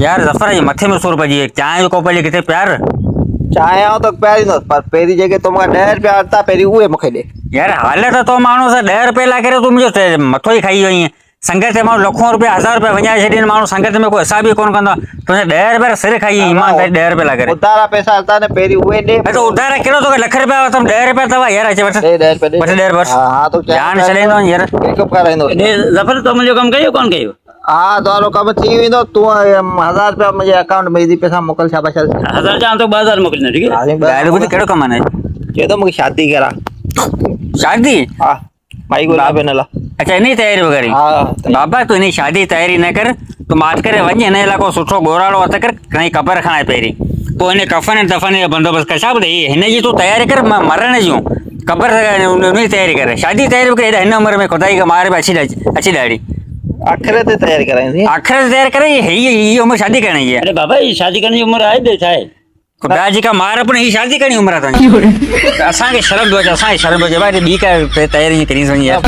यार जफर ये मथे में 100 रुपए जी चाय जो कोप किथे प्यार चाहे आओ तो प्यारी न पर पेरी जगह तो मूंखे 10 रुपया था पेरी उहे मूंखे ॾे। यार हाले तो माण्हू से 10 रुपए ला करे तू मुझे मथो ही खाई वई संगत में माण्हू लखों रुपया 1000 रुपया वञाए छॾीनि माण्हू संगत में कोई हिसाब ही कोन कंदो तुझे 10 रुपया सिर खाई ईमानदारी 10 रुपया ला करे उधारा पैसा हलता ने पेरी उहे ॾे। तो उधार केड़ो तो लख रुपया तुम 10 रुपया तवा यार अचे वठ दे 10 रुपया वठ 10 रुपया हां हां तो जान चलेंदो यार पिकअप कराइंदो। जफर तो मुझे कम कयो कोन कयो हां तोरो कम थी वेंदो तू 1000 रुपया मुझे अकाउंट में दी पैसा मोकल शाबाश। 1000 जान तो 2000 मोकलना ठीक है। गाड़ी बुझ केड़ो कम है के तो मुझे शादी करा शादी हां भाई गुलाब नला। अच्छा इन्हीं तैयारी वगैरह हां बाबा तू इन्हीं शादी तैयारी न कर तू बात करे वञ हिन इलाको सुठो गोराड़ो हथ कर कहीं कबर खणाए पहिरीं पोइ हिन कफन दफन जो बंदोबस्त कर छा ॿुधाई हिन जी तू तैयारी कर मरण जूं कबर उन जी तैयारी कर शादी तैयारी कर हिन उम्र में खुदाई का मार में अच्छी ॾाढी आखिर ते तैयारी कराइंदी आखिर तैयारी करे ये उम्र शादी करनी है अरे बाबा ये शादी करने की उम्र आहे दे छा है खुदा जी का मार अपने ही शादी करनी उम्र है असांखे शर्म थो अचे असांखे शर्म थो अचे भाई ॿी का तैयारी करी वञी यार